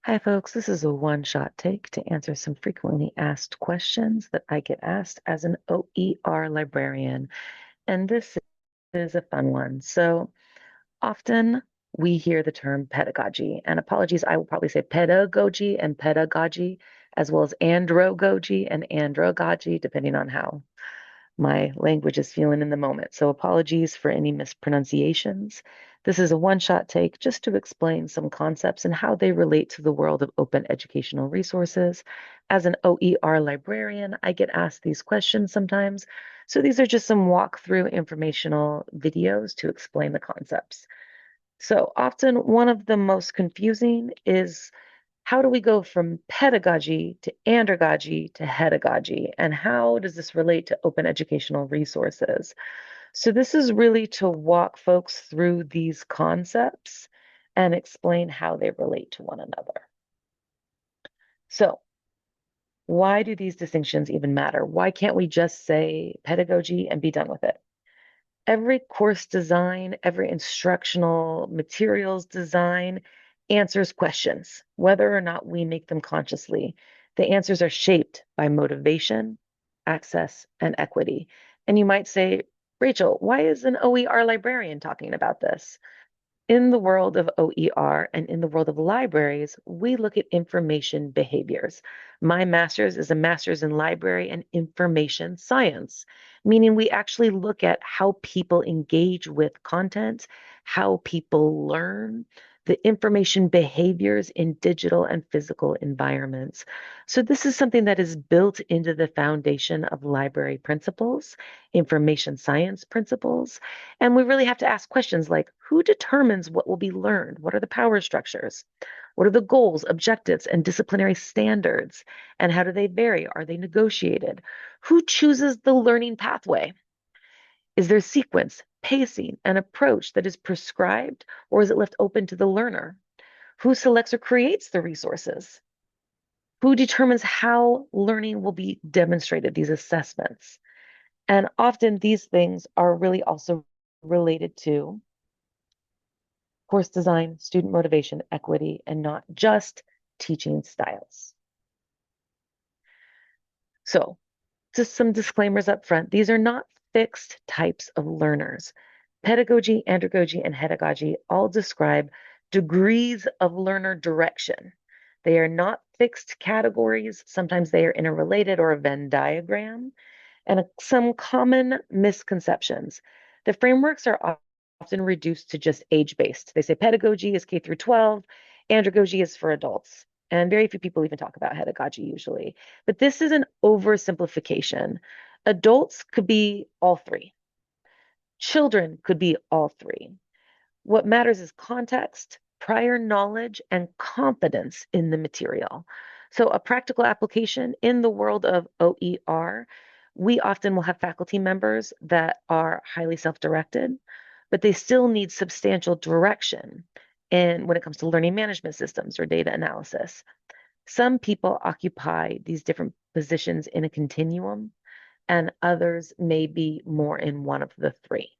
Hi, folks. This is a one-shot take to answer some frequently asked questions that I get asked as an OER librarian. And this is a fun one. So often we hear the term pedagogy, and apologies, I will probably say pedagogy and pedagogy, as well as andragogy and andragogy, depending on how my language is feeling in the moment. So apologies for any mispronunciations. This is a one-shot take just to explain some concepts and how they relate to the world of open educational resources. As an OER librarian, I get asked these questions sometimes. So these are just some walkthrough informational videos to explain the concepts. So often one of the most confusing is how do we go from pedagogy to andragogy to heutagogy? And how does this relate to open educational resources? So this is really to walk folks through these concepts and explain how they relate to one another. So why do these distinctions even matter? Why can't we just say pedagogy and be done with it? Every course design, every instructional materials design answers questions, whether or not we make them consciously. The answers are shaped by motivation, access, and equity. And you might say, Rachel, why is an OER librarian talking about this? In the world of OER and in the world of libraries, we look at information behaviors. My master's is a master's in library and information science, meaning we actually look at how people engage with content, how people learn, the information behaviors in digital and physical environments. So, this is something that is built into the foundation of library principles, information science principles. And we really have to ask questions like who determines what will be learned? What are the power structures? What are the goals, objectives, and disciplinary standards? And how do they vary? Are they negotiated? Who chooses the learning pathway? Is there sequence, pacing, and approach that is prescribed, or is it left open to the learner? Who selects or creates the resources? Who determines how learning will be demonstrated, these assessments? And often these things are really also related to course design, student motivation, equity, and not just teaching styles. So, just some disclaimers up front. These are not fixed types of learners. Pedagogy, andragogy, and heutagogy all describe degrees of learner direction. They are not fixed categories. Sometimes they are interrelated or a Venn diagram. And some common misconceptions. The frameworks are often reduced to just age-based. They say pedagogy is K through 12, andragogy is for adults. And very few people even talk about heutagogy usually. But this is an oversimplification. Adults could be all three. Children could be all three. What matters is context, prior knowledge, and confidence in the material. So, a practical application in the world of OER, we often will have faculty members that are highly self directed, but they still need substantial direction in when it comes to learning management systems or data analysis. Some people occupy these different positions in a continuum, and others may be more in one of the three.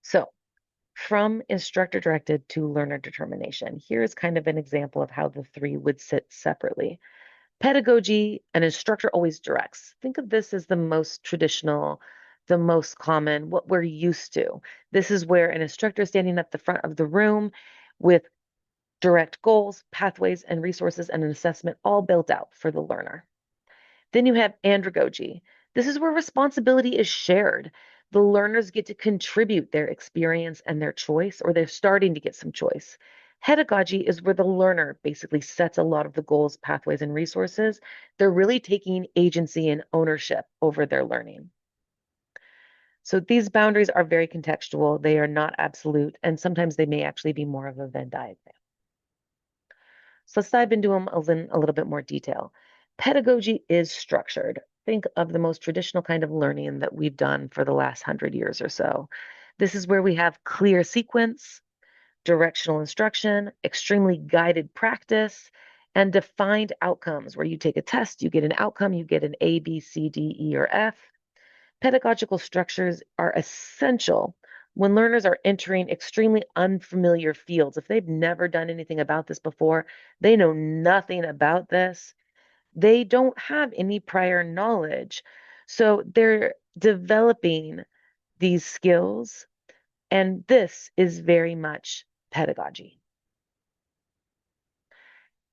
So, from instructor directed to learner determination, here's kind of an example of how the three would sit separately. Pedagogy, an instructor always directs. Think of this as the most traditional, the most common, what we're used to. This is where an instructor is standing at the front of the room with direct goals, pathways, and resources and an assessment all built out for the learner. Then you have andragogy. This is where responsibility is shared. The learners get to contribute their experience and their choice, or they're starting to get some choice. Heutagogy is where the learner basically sets a lot of the goals, pathways, and resources. They're really taking agency and ownership over their learning. So these boundaries are very contextual. They are not absolute, and sometimes they may actually be more of a Venn diagram. So let's dive into them in a little bit more detail. Pedagogy is structured. Think of the most traditional kind of learning that we've done for the last 100 years or so. This is where we have clear sequence, directional instruction, extremely guided practice, and defined outcomes where you take a test, you get an outcome, you get an A, B, C, D, E, or F. Pedagogical structures are essential When learners are entering extremely unfamiliar fields, if they've never done anything about this before, they know nothing about this, they don't have any prior knowledge. So they're developing these skills, and this is very much pedagogy.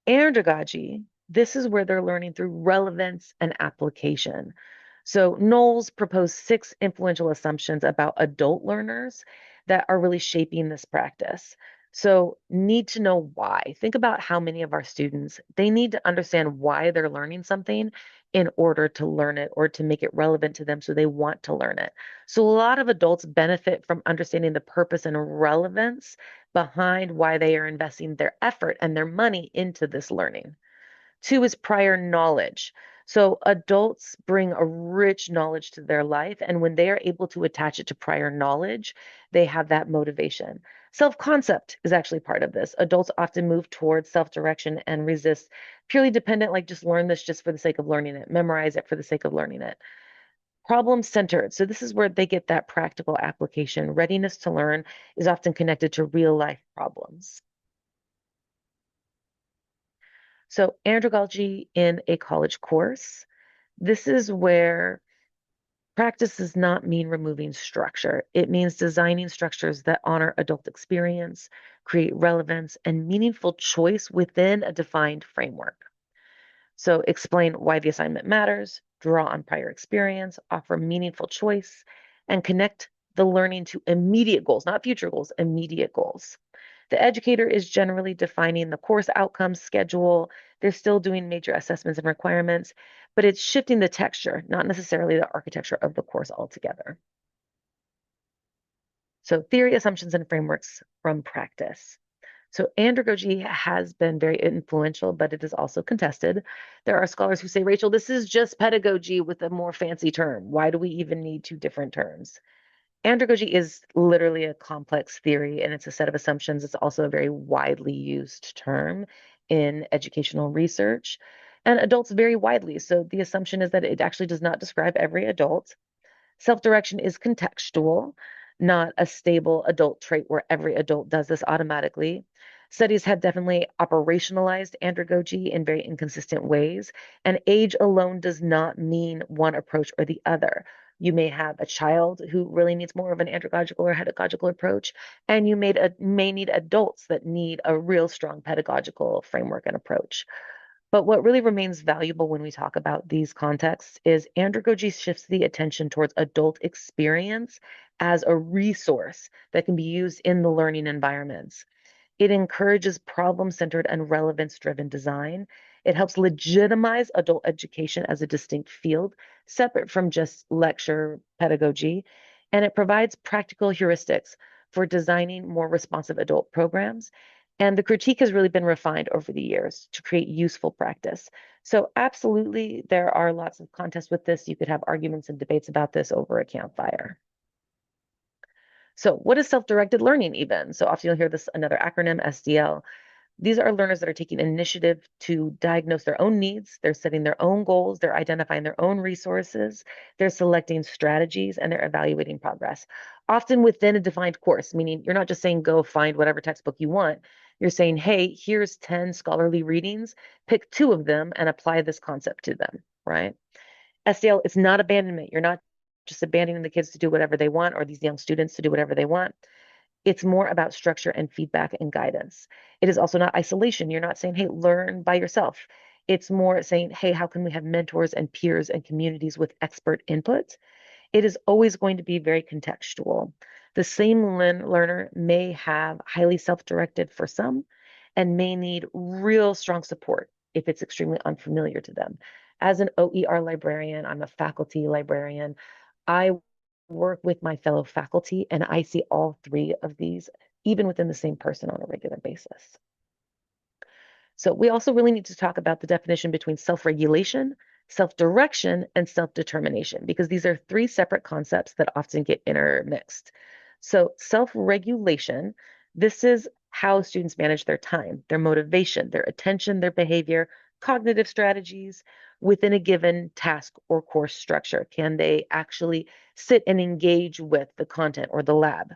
Andragogy, this is where they're learning through relevance and application. So Knowles proposed 6 influential assumptions about adult learners that are really shaping this practice. So need to know why. Think about how many of our students, they need to understand why they're learning something in order to learn it or to make it relevant to them so they want to learn it. So a lot of adults benefit from understanding the purpose and relevance behind why they are investing their effort and their money into this learning. 2 is prior knowledge. So adults bring a rich knowledge to their life, and when they are able to attach it to prior knowledge, they have that motivation. Self concept is actually part of this. Adults often move towards self direction and resist purely dependent, like just learn this just for the sake of learning it, memorize it for the sake of learning it. Problem centered. So, this is where they get that practical application. Readiness to learn is often connected to real life problems. So, andragogy in a college course, this is where practice does not mean removing structure. It means designing structures that honor adult experience, create relevance, and meaningful choice within a defined framework. So, explain why the assignment matters, draw on prior experience, offer meaningful choice, and connect the learning to immediate goals, not future goals, immediate goals. The educator is generally defining the course outcomes schedule. They're still doing major assessments and requirements, but it's shifting the texture, not necessarily the architecture of the course altogether. So, theory, assumptions, and frameworks from practice. So andragogy has been very influential, but it is also contested. There are scholars who say, Rachel, this is just pedagogy with a more fancy term. Why do we even need 2 different terms? Andragogy is literally a complex theory, and it's a set of assumptions. It's also a very widely used term in educational research, and adults vary widely. So the assumption is that it actually does not describe every adult. Self-direction is contextual, not a stable adult trait where every adult does this automatically. Studies have definitely operationalized andragogy in very inconsistent ways, and age alone does not mean one approach or the other. You may have a child who really needs more of an andragogical or pedagogical approach, and you may need adults that need a real strong pedagogical framework and approach. But what really remains valuable when we talk about these contexts is andragogy shifts the attention towards adult experience as a resource that can be used in the learning environments. It encourages problem centered and relevance driven design. It helps legitimize adult education as a distinct field, separate from just lecture pedagogy. And it provides practical heuristics for designing more responsive adult programs. And the critique has really been refined over the years to create useful practice. So, absolutely, there are lots of contests with this. You could have arguments and debates about this over a campfire. So, what is self directed learning, even? So, often you'll hear this another acronym, SDL. These are learners that are taking initiative to diagnose their own needs. They're setting their own goals. They're identifying their own resources. They're selecting strategies and they're evaluating progress, often within a defined course, meaning you're not just saying go find whatever textbook you want. You're saying, hey, here's 10 scholarly readings, pick 2 of them and apply this concept to them, right? SDL is not abandonment. You're not just abandoning the kids to do whatever they want or these young students to do whatever they want. It's more about structure and feedback and guidance. It is also not isolation. You're not saying, hey, learn by yourself. It's more saying, hey, how can we have mentors and peers and communities with expert input? It is always going to be very contextual. The same learner may have highly self directed for some and may need real strong support if it's extremely unfamiliar to them. As an OER librarian, I'm a faculty librarian. I work with my fellow faculty and I see all 3 of these, even within the same person on a regular basis. So we also really need to talk about the definition between self-regulation, self-direction, and self-determination, because these are 3 separate concepts that often get intermixed. So self-regulation, this is how students manage their time, their motivation, their attention, their behavior, cognitive strategies. within a given task or course structure? Can they actually sit and engage with the content or the lab?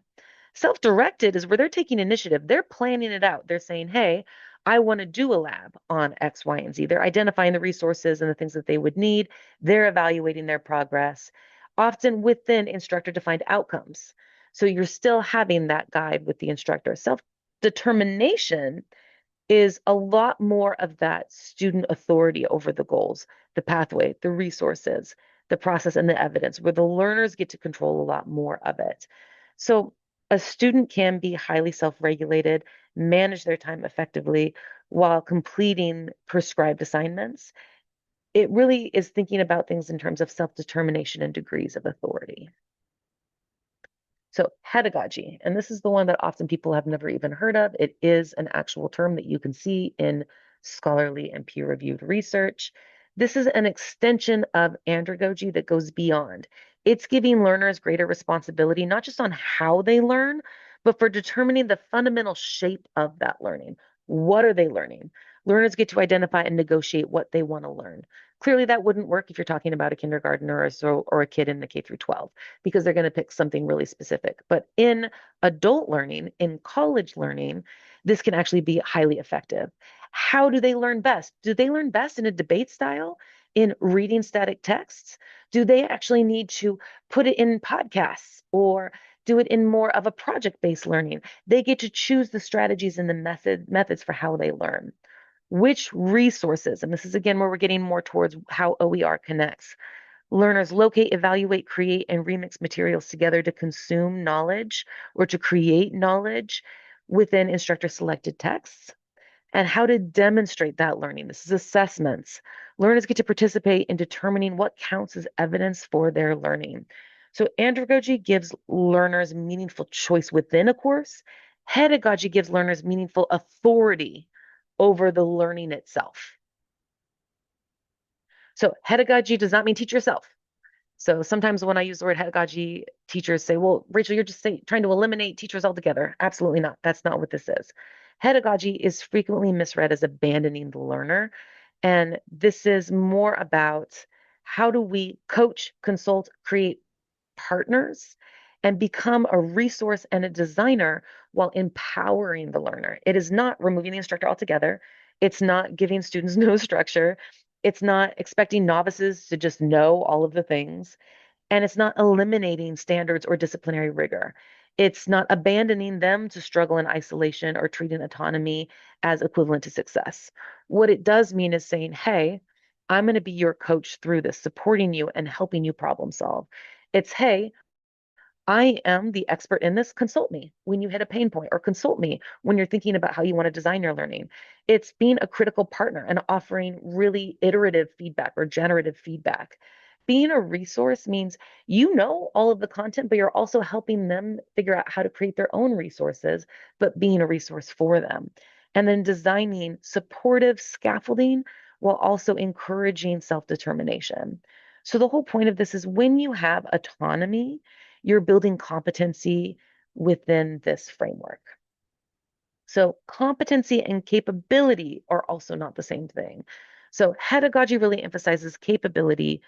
Self-directed is where they're taking initiative. They're planning it out. They're saying, hey, I want to do a lab on X, Y, and Z. They're identifying the resources and the things that they would need. They're evaluating their progress, often within instructor-defined outcomes. So you're still having that guide with the instructor. Self-determination is a lot more of that student authority over the goals, the pathway, the resources, the process, and the evidence, where the learners get to control a lot more of it. So a student can be highly self-regulated, manage their time effectively while completing prescribed assignments. It really is thinking about things in terms of self-determination and degrees of authority. So pedagogy, and this is the one that often people have never even heard of. It is an actual term that you can see in scholarly and peer-reviewed research. This is an extension of andragogy that goes beyond. It's giving learners greater responsibility, not just on how they learn, but for determining the fundamental shape of that learning. What are they learning? Learners get to identify and negotiate what they want to learn. Clearly, that wouldn't work if you're talking about a kindergartner or a kid in the K through 12 because they're going to pick something really specific. But in adult learning, in college learning, this can actually be highly effective. How do they learn best? Do they learn best in a debate style, in reading static texts? Do they actually need to put it in podcasts or do it in more of a project-based learning? They get to choose the strategies and the methods for how they learn. Which resources, and this is again where we're getting more towards how OER connects. Learners locate, evaluate, create, and remix materials together to consume knowledge or to create knowledge within instructor selected texts. And how to demonstrate that learning. This is assessments. Learners get to participate in determining what counts as evidence for their learning. So andragogy gives learners meaningful choice within a course. Pedagogy gives learners meaningful authority over the learning itself. So pedagogy does not mean teach yourself. So sometimes when I use the word pedagogy, teachers say, well, Rachel, you're just trying to eliminate teachers altogether. Absolutely not. That's not what this is. Pedagogy is frequently misread as abandoning the learner. And this is more about how do we coach, consult, create partners and become a resource and a designer while empowering the learner. It is not removing the instructor altogether. It's not giving students no structure. It's not expecting novices to just know all of the things. And it's not eliminating standards or disciplinary rigor. It's not abandoning them to struggle in isolation or treating autonomy as equivalent to success. What it does mean is saying, hey, I'm going to be your coach through this, supporting you and helping you problem solve. It's, hey, I am the expert in this. Consult me when you hit a pain point, or consult me when you're thinking about how you want to design your learning. It's being a critical partner and offering really iterative feedback or generative feedback. Being a resource means you know all of the content, but you're also helping them figure out how to create their own resources, but being a resource for them. And then designing supportive scaffolding while also encouraging self-determination. So the whole point of this is when you have autonomy, you're building competency within this framework. So competency and capability are also not the same thing. So pedagogy really emphasizes capability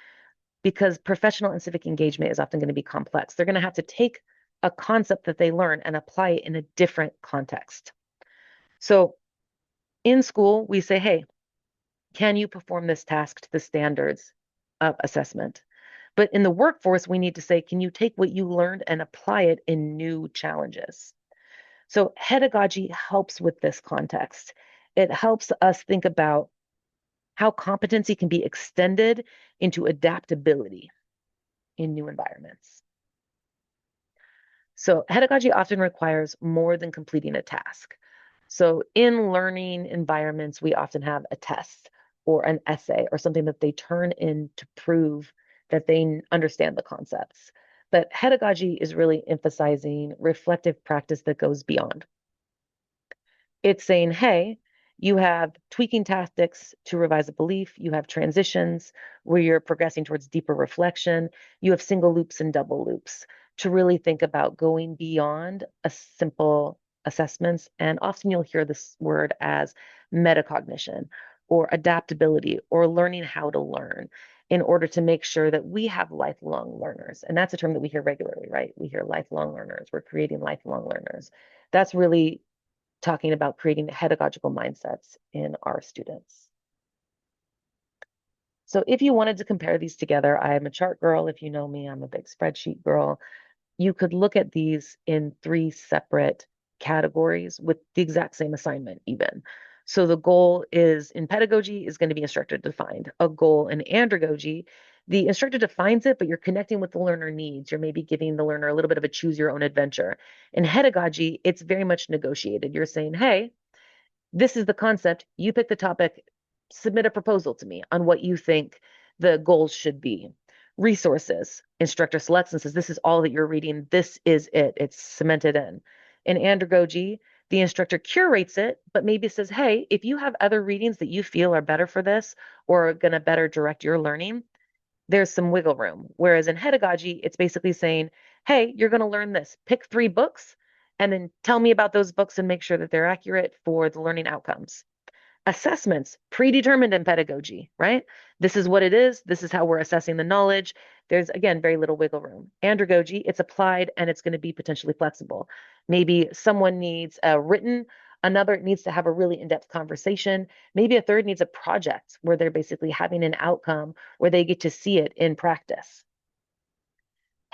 because professional and civic engagement is often going to be complex. They're going to have to take a concept that they learn and apply it in a different context. So in school, we say, hey, can you perform this task to the standards of assessment? But in the workforce, we need to say, can you take what you learned and apply it in new challenges? So pedagogy helps with this context. It helps us think about how competency can be extended into adaptability in new environments. So pedagogy often requires more than completing a task. So in learning environments, we often have a test or an essay or something that they turn in to prove that they understand the concepts. But pedagogy is really emphasizing reflective practice that goes beyond. It's saying, hey, you have tweaking tactics to revise a belief. You have transitions where you're progressing towards deeper reflection. You have single loops and double loops to really think about going beyond a simple assessments. And often you'll hear this word as metacognition, or adaptability or learning how to learn in order to make sure that we have lifelong learners. And that's a term that we hear regularly, right? We hear lifelong learners. We're creating lifelong learners. That's really talking about creating pedagogical mindsets in our students. So if you wanted to compare these together, I am a chart girl. If you know me, I'm a big spreadsheet girl. You could look at these in three separate categories with the exact same assignment even. So the goal is in pedagogy is going to be instructor defined. A goal in andragogy, the instructor defines it, but you're connecting with the learner needs. You're maybe giving the learner a little bit of a choose your own adventure. In hedagogy, it's very much negotiated. You're saying, hey, this is the concept. You pick the topic, submit a proposal to me on what you think the goals should be. Resources, instructor selects and says, this is all that you're reading. This is it. It's cemented in. In andragogy, the instructor curates it, but maybe says, hey, if you have other readings that you feel are better for this or are going to better direct your learning, there's some wiggle room. Whereas in pedagogy, it's basically saying, hey, you're going to learn this. Pick 3 books and then tell me about those books and make sure that they're accurate for the learning outcomes. Assessments, predetermined in pedagogy, right? This is what it is. This is how we're assessing the knowledge. There's, again, very little wiggle room. Andragogy, it's applied and it's going to be potentially flexible. Maybe someone needs a written, another needs to have a really in-depth conversation. Maybe a third needs a project where they're basically having an outcome where they get to see it in practice.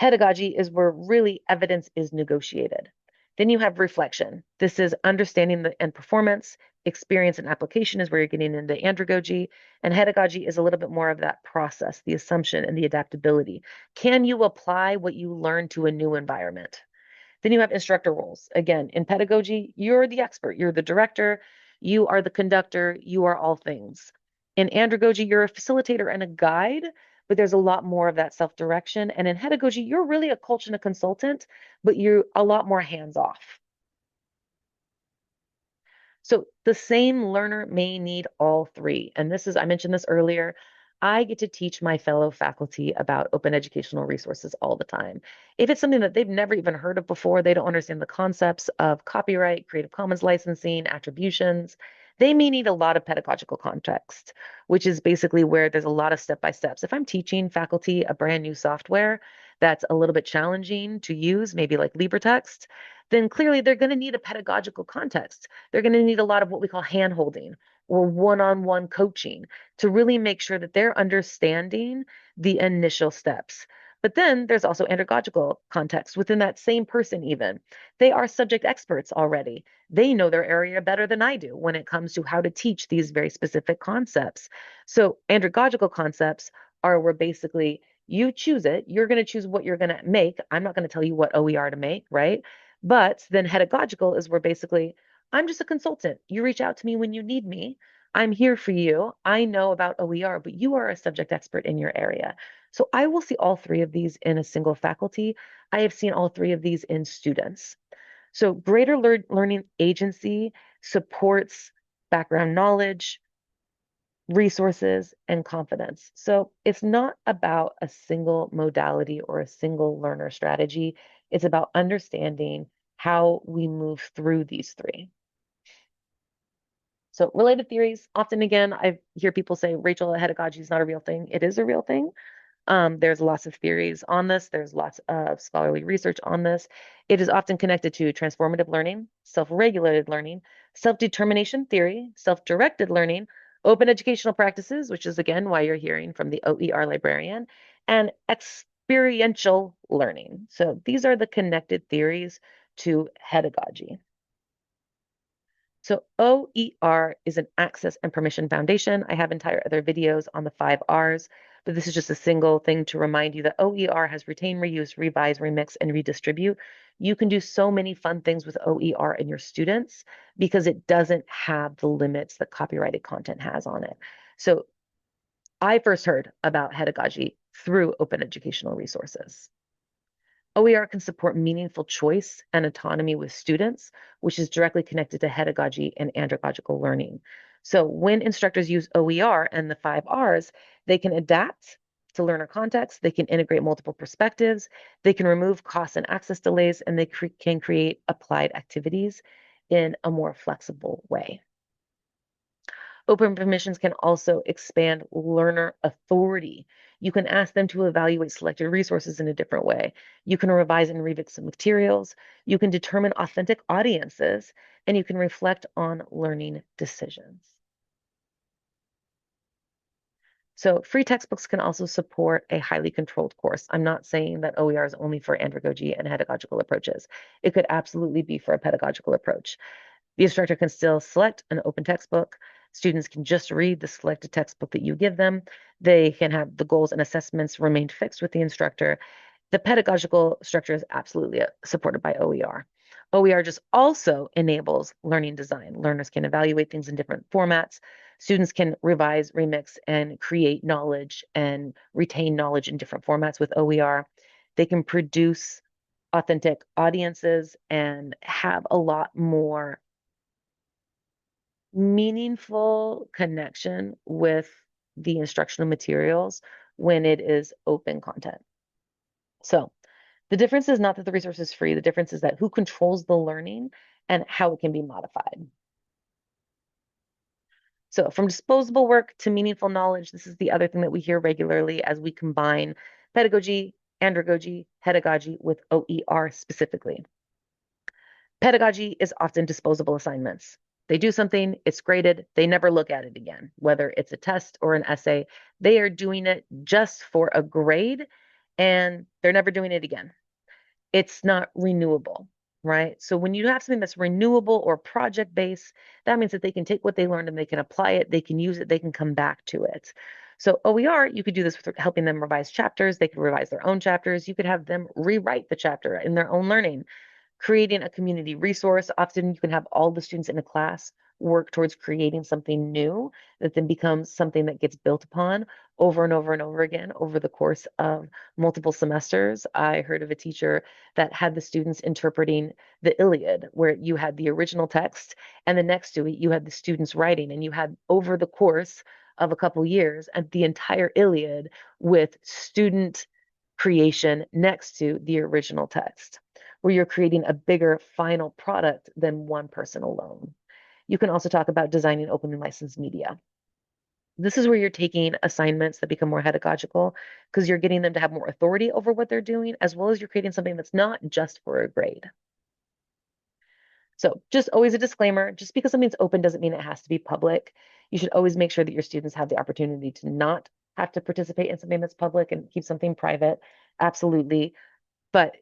Heutagogy is where really evidence is negotiated. Then you have reflection. This is understanding the end performance. Experience and application is where you're getting into andragogy. And heutagogy is a little bit more of that process, the assumption and the adaptability. Can you apply what you learn to a new environment? Then you have instructor roles. Again, in pedagogy, you're the expert, you're the director, you are the conductor, you are all things. In andragogy, you're a facilitator and a guide, but there's a lot more of that self-direction. And in pedagogy, you're really a coach and a consultant, but you're a lot more hands-off. So the same learner may need all three. And this is, I mentioned this earlier, I get to teach my fellow faculty about open educational resources all the time. If it's something that they've never even heard of before, they don't understand the concepts of copyright, Creative Commons licensing, attributions, they may need a lot of pedagogical context, which is basically where there's a lot of step-by-steps. If I'm teaching faculty a brand new software that's a little bit challenging to use, maybe like LibreText, then clearly they're going to need a pedagogical context. They're going to need a lot of what we call hand holding or one-on-one coaching to really make sure that they're understanding the initial steps. But then there's also andragogical context within that same person, even. They are subject experts already. They know their area better than I do when it comes to how to teach these very specific concepts. So, andragogical concepts are where basically you choose it. You're going to choose what you're going to make. I'm not going to tell you what OER to make, right? But then pedagogical is where basically I'm just a consultant. You reach out to me when you need me. I'm here for you. I know about OER, but you are a subject expert in your area. So I will see all three of these in a single faculty. I have seen all three of these in students. So greater learning agency supports background knowledge, resources, and confidence. So it's not about a single modality or a single learner strategy. It's about understanding how we move through these three. So related theories, often again, I hear people say, Rachel, hedagogy is not a real thing. It is a real thing. There's lots of theories on this. There's lots of scholarly research on this. It is often connected to transformative learning, self-regulated learning, self-determination theory, self-directed learning, open educational practices, which is again why you're hearing from the OER librarian, and experiential learning. So these are the connected theories to pedagogy. So OER is an access and permission foundation. I have entire other videos on the 5 Rs, but this is just a single thing to remind you that OER has retain, reuse, revise, remix, and redistribute. You can do so many fun things with OER and your students because it doesn't have the limits that copyrighted content has on it. So I first heard about pedagogy through open educational resources. OER can support meaningful choice and autonomy with students, which is directly connected to pedagogy and andragogical learning. So when instructors use OER and the 5 Rs, they can adapt to learner context, they can integrate multiple perspectives, they can remove costs and access delays, and they can create applied activities in a more flexible way. Open permissions can also expand learner authority. You can ask them to evaluate selected resources in a different way. You can revise and remix some materials. You can determine authentic audiences, and you can reflect on learning decisions. So free textbooks can also support a highly controlled course. I'm not saying that OER is only for andragogy and pedagogical approaches. It could absolutely be for a pedagogical approach. The instructor can still select an open textbook. Students can just read the selected textbook that you give them. They can have the goals and assessments remain fixed with the instructor. The pedagogical structure is absolutely supported by OER. OER just also enables learning design. Learners can evaluate things in different formats. Students can revise, remix, and create knowledge and retain knowledge in different formats with OER. They can produce authentic audiences and have a lot more meaningful connection with the instructional materials when it is open content. So the difference is not that the resource is free. The difference is that who controls the learning and how it can be modified. So from disposable work to meaningful knowledge, this is the other thing that we hear regularly as we combine pedagogy, andragogy, heutagogy with OER specifically. Pedagogy is often disposable assignments. They do something, it's graded, they never look at it again, whether it's a test or an essay. They are doing it just for a grade and they're never doing it again. It's not renewable, right? So when you have something that's renewable or project based, that means that they can take what they learned and they can apply it, they can use it, they can come back to it. So OER, you could do this with helping them revise chapters. They could revise their own chapters. You could have them rewrite the chapter in their own learning. Creating a community resource. Often you can have all the students in a class work towards creating something new that then becomes something that gets built upon over and over and over again over the course of multiple semesters. I heard of a teacher that had the students interpreting the Iliad, where you had the original text, and then next to it, you had the students writing, and you had over the course of a couple years and the entire Iliad with student creation next to the original text, where you're creating a bigger final product than one person alone. You can also talk about designing open and licensed media. This is where you're taking assignments that become more pedagogical because you're getting them to have more authority over what they're doing, as well as you're creating something that's not just for a grade. So just always a disclaimer, just because something's open doesn't mean it has to be public. You should always make sure that your students have the opportunity to not have to participate in something that's public and keep something private. Absolutely. But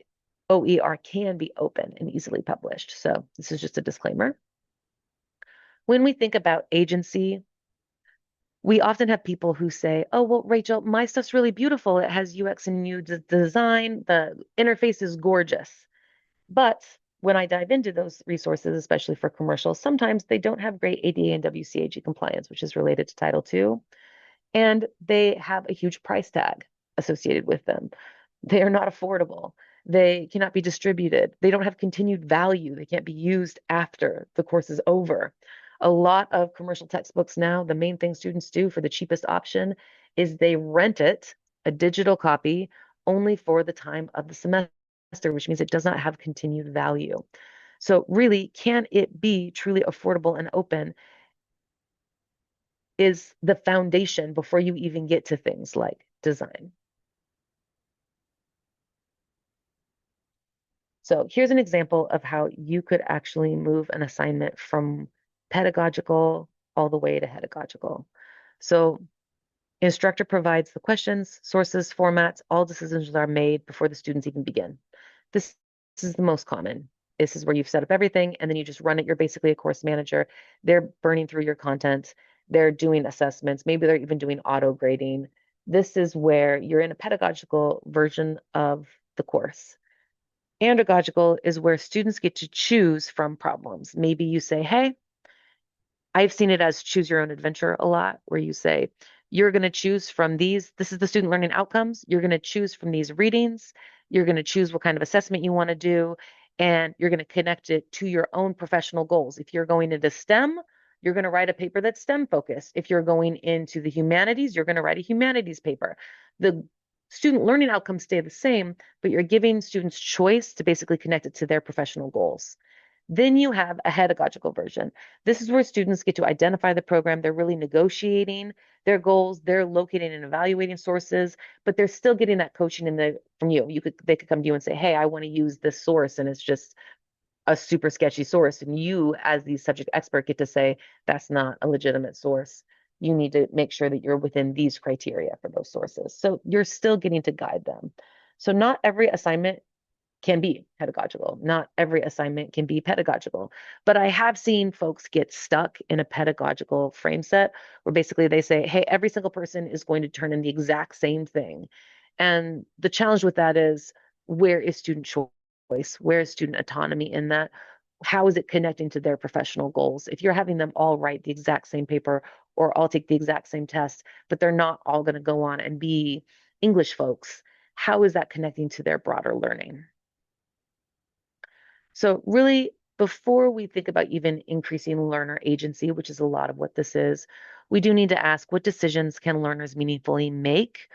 OER can be open and easily published. So this is just a disclaimer. When we think about agency, we often have people who say, oh, well, Rachel, my stuff's really beautiful. It has UX and UI design. The interface is gorgeous. But when I dive into those resources, especially for commercials, sometimes they don't have great ADA and WCAG compliance, which is related to Title II. And they have a huge price tag associated with them. They are not affordable. They cannot be distributed. They don't have continued value. They can't be used after the course is over. A lot of commercial textbooks now, the main thing students do for the cheapest option is they rent it, a digital copy, only for the time of the semester, which means it does not have continued value. So really, can it be truly affordable and open is the foundation before you even get to things like design. So here's an example of how you could actually move an assignment from pedagogical all the way to heutagogical. So instructor provides the questions, sources, formats, all decisions are made before the students even begin. This is the most common. This is where you've set up everything and then you just run it. You're basically a course manager. They're burning through your content. They're doing assessments. Maybe they're even doing auto grading. This is where you're in a pedagogical version of the course. Andragogical is where students get to choose from problems. Maybe you say, hey, I've seen it as choose your own adventure a lot, where you say, you're going to choose from these. This is the student learning outcomes. You're going to choose from these readings. You're going to choose what kind of assessment you want to do, and you're going to connect it to your own professional goals. If you're going into STEM, you're going to write a paper that's STEM focused. If you're going into the humanities, you're going to write a humanities paper. The student learning outcomes stay the same, but you're giving students choice to basically connect it to their professional goals. Then you have a pedagogical version. This is where students get to identify the program. They're really negotiating their goals. They're locating and evaluating sources, but they're still getting that coaching from you. They could come to you and say, "Hey, I want to use this source," and it's just a super sketchy source. And you, as the subject expert, get to say, "That's not a legitimate source. You need to make sure that you're within these criteria for those sources." So you're still getting to guide them. So not every assignment can be pedagogical. Not every assignment can be pedagogical. But I have seen folks get stuck in a pedagogical frame set where basically they say, "Hey, every single person is going to turn in the exact same thing." And the challenge with that is, where is student choice? Where is student autonomy in that? How is it connecting to their professional goals? If you're having them all write the exact same paper or all take the exact same test, but they're not all going to go on and be English folks, how is that connecting to their broader learning? So, really, before we think about even increasing learner agency, which is a lot of what this is, we do need to ask, what decisions can learners meaningfully make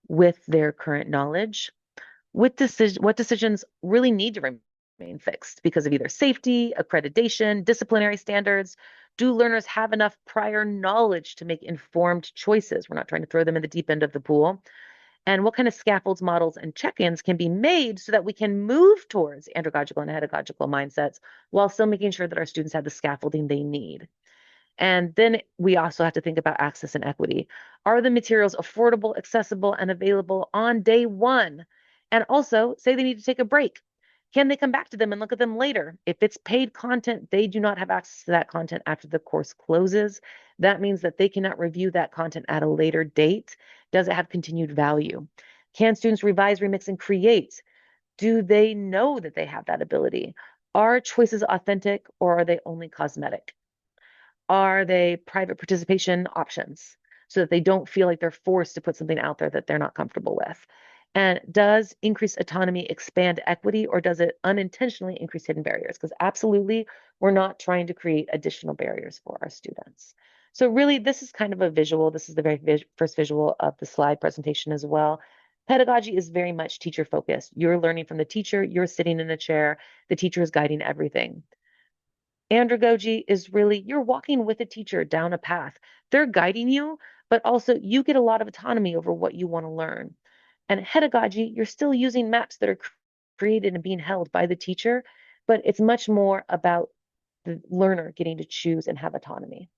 with their current knowledge? What decisions really need to remain fixed because of either safety, accreditation, disciplinary standards? Do learners have enough prior knowledge to make informed choices? We're not trying to throw them in the deep end of the pool. And what kind of scaffolds, models, and check-ins can be made so that we can move towards andragogical and pedagogical mindsets while still making sure that our students have the scaffolding they need. And then we also have to think about access and equity. Are the materials affordable, accessible, and available on day one? And also, say they need to take a break. Can they come back to them and look at them later? If it's paid content, they do not have access to that content after the course closes. That means that they cannot review that content at a later date. Does it have continued value? Can students revise, remix, and create? Do they know that they have that ability? Are choices authentic, or are they only cosmetic? Are they private participation options so that they don't feel like they're forced to put something out there that they're not comfortable with? And does increased autonomy expand equity, or does it unintentionally increase hidden barriers? Because absolutely, we're not trying to create additional barriers for our students. So really, this is kind of a visual. This is the very first visual of the slide presentation as well. Pedagogy is very much teacher focused. You're learning from the teacher, you're sitting in a chair, the teacher is guiding everything. Andragogy is really, you're walking with a teacher down a path. They're guiding you, but also you get a lot of autonomy over what you want to learn. And Heutagogy, you're still using maps that are created and being held by the teacher, but it's much more about the learner getting to choose and have autonomy.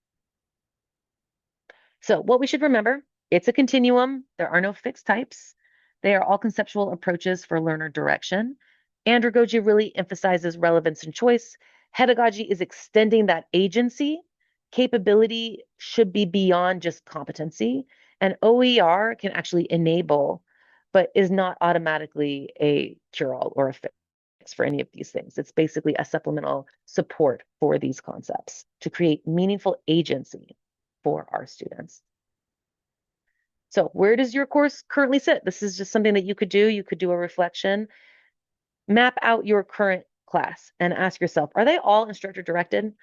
So what we should remember, it's a continuum. There are no fixed types. They are all conceptual approaches for learner direction. Andragogy really emphasizes relevance and choice. Pedagogy is extending that agency. Capability should be beyond just competency. And OER can actually enable, but is not automatically a cure-all or a fix for any of these things. It's basically a supplemental support for these concepts to create meaningful agency for our students. So where does your course currently sit? This is just something that you could do. You could do a reflection, map out your current class and ask yourself, are they all instructor directed?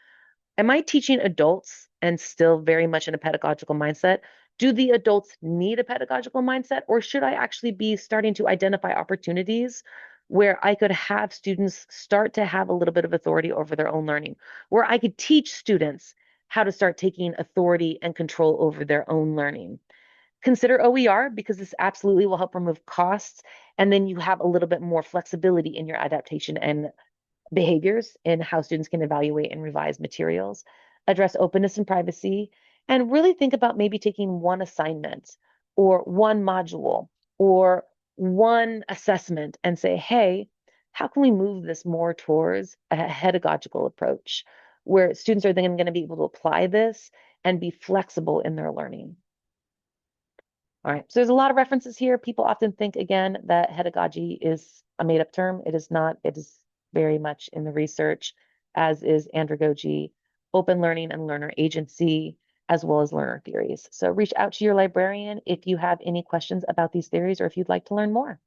Am I teaching adults and still very much in a pedagogical mindset? Do the adults need a pedagogical mindset, or should I actually be starting to identify opportunities where I could have students start to have a little bit of authority over their own learning, where I could teach students how to start taking authority and control over their own learning? Consider OER, because this absolutely will help remove costs. And then you have a little bit more flexibility in your adaptation and behaviors in how students can evaluate and revise materials, address openness and privacy, and really think about maybe taking one assignment or one module or one assessment and say, hey, how can we move this more towards a pedagogical approach where students are then going to be able to apply this and be flexible in their learning? All right, so there's a lot of references here. People often think, again, that pedagogy is a made-up term. It is not. It is very much in the research, as is andragogy, open learning and learner agency, as well as learner theories. So reach out to your librarian if you have any questions about these theories or if you'd like to learn more.